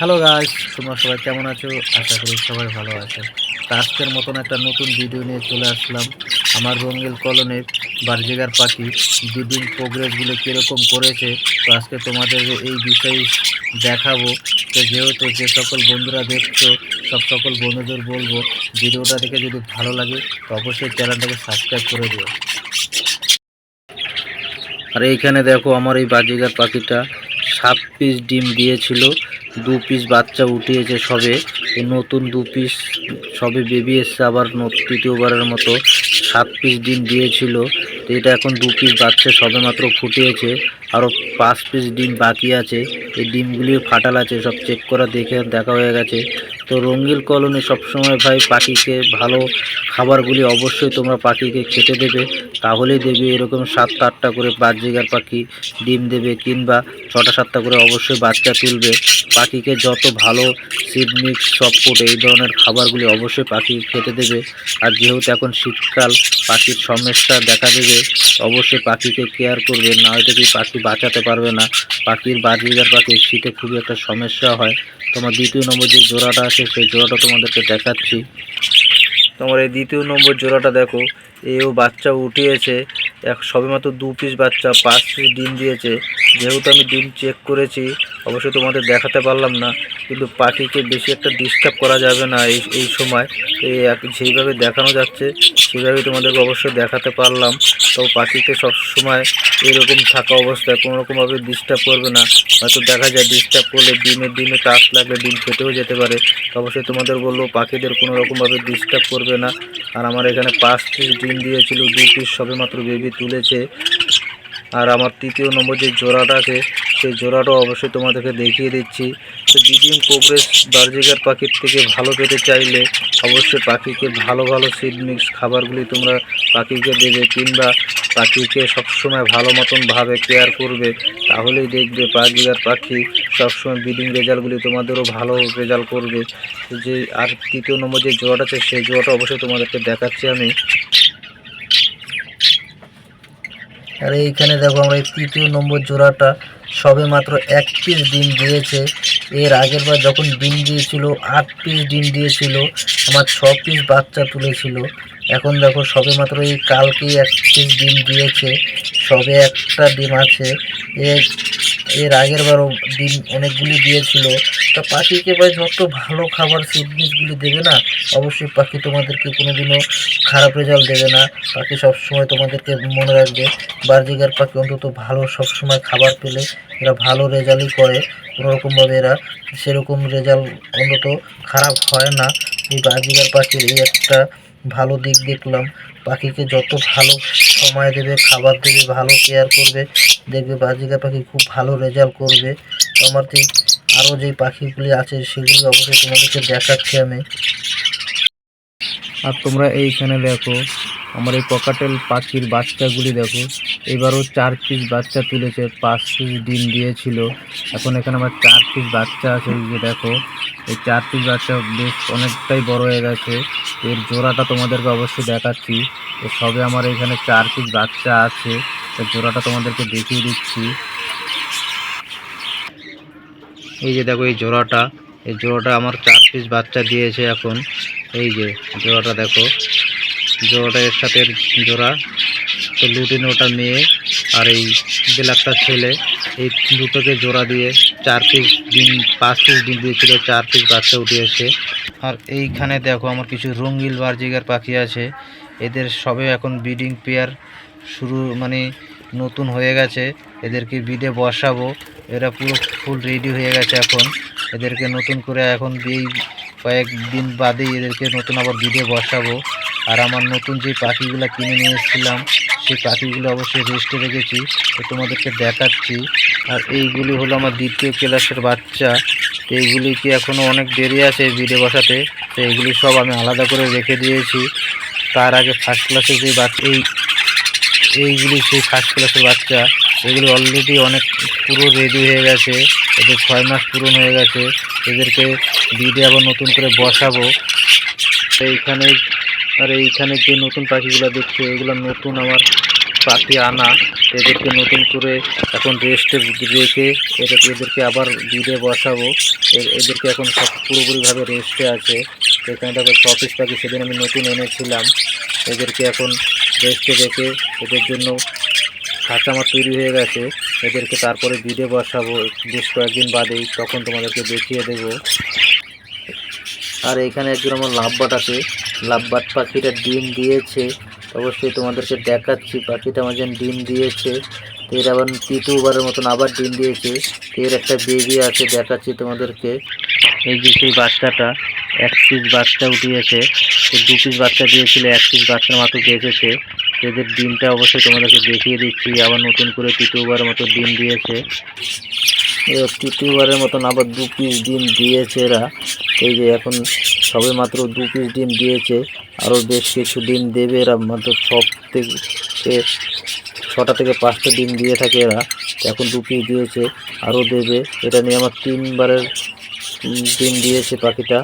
Hello guys, তোমরা সবাই কেমন আছো? আশা করি সবাই ভালো আছো। তো আজকের মতন একটা নতুন ভিডিও নিয়ে চলে আসলাম। আমার রঙ্গিল কলোনির বার্জিগার পাখি ব্রিডিং প্রোগ্রেসগুলো কীরকম করেছে, তো আজকে তোমাদের এই বিষয়ে দেখাবো। তো যেহেতু যে সকল বন্ধুরা দেখছো, সকল বন্ধুদের বলবো ভিডিওটা দেখে যদি ভালো লাগে তো অবশ্যই চ্যানেলটাকে সাবস্ক্রাইব করে দিও। আর এইখানে দেখো আমার এই বাজিগার পাখিটা 7 পিস ডিম দিয়েছিল, 2 পিস বাচ্চা উঠিয়েছে সবে। এই নতুন 2 পিস সবে বেবি এসছে, আবার তৃতীয়বারের মতো 7 পিস ডিম দিয়েছিল। তো এটা এখন 2 পিস বাচ্চা সবে মাত্র ফুটিয়েছে, আরও 5 পিস ডিম বাকি আছে। এই ডিমগুলিও ফাটাল আছে, সব চেক করা দেখা হয়ে গেছে। তো রঙ্গিল কলোনি সবসময় ভাই পাখিকে ভালো খাবারগুলি অবশ্যই তোমরা পাখিকে খেতে দেবে, তাহলেই দেবে এরকম 7-8টা করে বাজরিগার পাখি ডিম দেবে, কিংবা 6টা-7টা করে অবশ্যই বাচ্চা তুলবে। পাখিকে যত ভালো সিড মিক্স সব ফুড এই ধরনের খাবারগুলি অবশ্যই পাখিকে খেতে দেবে। আর যেহেতু এখন শীতকাল, পাখির সমস্যা দেখা দেবে, অবশ্যই পাখিকে কেয়ার করবে, না হয়তো কি পাখি বাঁচাতে পারবে না। পাখির বাজরিগার পাখির শীতে খুবই একটা সমস্যা হয়। তোমার দ্বিতীয় নম্বর যে জোড়াটা আছে সেই জোড়াটা তোমাদেরকে দেখাচ্ছি। তোমার এই দ্বিতীয় নম্বর জোড়াটা দেখো, এও বাচ্চা উঠিয়েছে, সবেমাত্র 2 পিস বাচ্চা, 5 পিস ডিম দিয়েছে। যেহেতু আমি ডিম চেক করেছি, অবশ্যই তোমাদের দেখাতে পারলাম না, কিন্তু পাখিকে বেশি একটা ডিস্টার্ব করা যাবে না এই সময়। যেইভাবে দেখানো যাচ্ছে সেইভাবেই তোমাদেরকে অবশ্যই দেখাতে পারলাম। তো পাখিকে সব সময় এরকম থাকা অবস্থায় কোনোরকমভাবে ডিস্টার্ব করবে না। হয়তো দেখা যায় ডিস্টার্ব করলে ডিমে টাচ লাগলে ডিম ফেটেও যেতে পারে। তো অবশ্যই তোমাদের বলবো পাখিদের কোনোরকমভাবে ডিস্টার্ব করবে না। আর আমার এখানে 5 পিস ডিম দিয়েছিল, 2 পিস সবেমাত্র বেবি তুলেছে। আর আমার তৃতীয় নম্বর যে জোড়াটা আছে সেই জোড়াটাও অবশ্যই তোমাদেরকে দেখিয়ে দিচ্ছি। তো ব্রিডিং প্রোগ্রেস বার্জিগার পাখির থেকে ভালো পেতে চাইলে অবশ্যই পাখিকে ভালো সিড মিক্স খাবারগুলি তোমরা পাখিকে দেবে, কিংবা পাখিকে সবসময় ভালো মতনভাবে কেয়ার করবে, তাহলেই দেখবে বার্জিগার পাখি সবসময় ব্রিডিং রেজাল্টগুলি তোমাদেরও ভালো রেজাল্ট করবে। যে আর তৃতীয় নম্বর যে জোড়াটা আছে সেই জোড়াটা অবশ্যই তোমাদেরকে দেখাচ্ছি আমি। আর এইখানে দেখো আমরা এই তৃতীয় নম্বর জোড়াটা সবে মাত্র 1 পিস ডিম দিয়েছে। এর আগের বার যখন ডিম দিয়েছিল 8 পিস ডিম দিয়েছিল, আমার 6 পিস বাচ্চা তুলেছিল। এখন দেখো সবে মাত্র এই কালকেই 1 পিস ডিম দিয়েছে, সবে একটা ডিম আছে। এর আগের বারও ডিম অনেকগুলি দিয়েছিল। তা পাখিকে ভাই যত ভালো খাবার সিডমিক্সগুলি দেবে না, অবশ্যই পাখি তোমাদেরকে কোনোদিনও খারাপ রেজাল্ট দেবে না। পাখি সবসময় তোমাদেরকে মনে রাখবে বার্জিগার পাখি অন্তত ভালো সবসময় খাবার পেলে এরা ভালো রেজাল্টই করে, কোনোরকমভাবে এরা সেরকম রেজাল্ট অন্তত খারাপ হয় না। এই বার্জিগার পাখির এই একটা ভালো দিক দেখলাম, পাখিকে যত ভালো সময় দেবে, খাবার দেবে, ভালো কেয়ার করবে, দেখবে বার্জিগার পাখি খুব ভালো রেজাল্ট করবে। তো আমার আরও যে পাখিগুলি আছে সেগুলি অবশ্যই তোমাদেরকে দেখাচ্ছি আমি। আর তোমরা এইখানে দেখো আমার এই ককাটেল পাখির বাচ্চাগুলি দেখো, এবারও 4 পিস বাচ্চা তুলেছে, 5 পিস ডিম দিয়েছিল। এখন এখানে আমার 4 পিস বাচ্চা আছে। এই যে দেখো এই 4 পিস বাচ্চা বেশ অনেকটাই বড় হয়ে গেছে। এর জোড়াটা তোমাদেরকে অবশ্যই দেখাচ্ছি। সবে আমার এখানে 4 পিস বাচ্চা আছে, এর জোড়াটা তোমাদেরকে দেখিয়ে দিচ্ছি। এই যে দেখো এই জোড়াটা আমার 4 পিস বাচ্চা দিয়েছে এখন। এই যে জোড়াটা দেখো, জোড়াটা এর সাথে জোড়া। তো লুটিনোটা মেয়ে আর এই ব্ল্যাকটা ছেলে, এই দুটোকে জোড়া দিয়ে 4 পিস ডিম, 5 পিস ডিম দিয়েছিল, 4 পিস বাচ্চা উঠিয়েছে। আর এইখানে দেখো আমার কিছু রঙ্গিল বার্জিগার পাখি আছে, এদের সবে এখন ব্রিডিং পেয়ার শুরু, মানে নতুন হয়ে গেছে। এদেরকে বিডে বসাবো, এরা পুরো ফুল রেডি হয়ে গেছে এখন। এদেরকে নতুন করে এখন এই কয়েকদিন বাদেই এদেরকে নতুন আবার বিডে বসাবো। আর আমার নতুন যে পাখিগুলো কিনে নিয়ে এসেছিলাম সেই পাখিগুলো অবশ্যই রেস্টে রেখেছি, তো তোমাদেরকে দেখাচ্ছি। আর এইগুলি হলো আমার দ্বিতীয় ক্লাসের বাচ্চা। তো এইগুলিকে এখনও অনেক দেরি আছে বিডে বসাতে, তো এইগুলি সব আমি আলাদা করে রেখে দিয়েছি। তার আগে ফার্স্ট ক্লাসের যে বাচ্চা, এইগুলি সেই ফার্স্ট ক্লাসের বাচ্চা, এগুলি অলরেডি অনেক পুরো রেডি হয়ে গেছে, এদের 6 মাস পূরণ হয়ে গেছে। এদেরকে বিডে আবার নতুন করে বসাবো। এইখানে যে নতুন পাখিগুলো দেখছো, এগুলো নতুন আমার পাখি আনা, এদেরকে নতুন করে এখন রেস্টে রেখে এদেরকে আবার ব্রিডে বসাবো। এদেরকে এখন সব পুরোপুরিভাবে রেস্টে আছে। এখানে দেখো 6 পিস পাখি সেদিন আমি নতুন এনেছিলাম। এদেরকে এখন রেস্টে রেখে এদের জন্য খাঁচা আমার তৈরি হয়ে গেছে। এদেরকে তারপরে ব্রিডে বসাবো বেশ কয়েকদিন বাদেই, তখন তোমাদেরকে দেখিয়ে দেবো। আর এখানে একজন আমার লাভবাট আছে, লাভবাট পাখিটা ডিম দিয়েছে, অবশ্যই তোমাদেরকে দেখাচ্ছি। পাখিটা আমার যেন ডিম দিয়েছে, তো এর আবার তৃতীয়বারের মতন আবার ডিম দিয়েছে। এর একটা বেবি আছে, দেখাচ্ছি তোমাদেরকে। এই যে সেই বাচ্চাটা 1 পিস বাচ্চা উঠিয়েছে, তো 2 পিস বাচ্চা দিয়েছিল, 1 পিস বাচ্চা মাত্র বেঁচেছে। এদের ডিমটা অবশ্যই তোমাদেরকে দেখিয়ে দিচ্ছি। আবার নতুন করে তৃতীয়বারের মতো ডিম দিয়েছে, তৃতীয়বারের মতন আবার 2 পিস ডিম দিয়েছে এরা। এই যে এখন সবে মাত্র 2 পিস ডিম দিয়েছে, আরও বেশ কিছু ডিম দেবে এরা। মাত্র 6টা থেকে 5টা ডিম দিয়ে থাকে এরা, এখন 2 পিস দিয়েছে, আরও দেবে। এটা নিয়ে আমার 3 বারের ডিম দিয়েছে পাখিটা।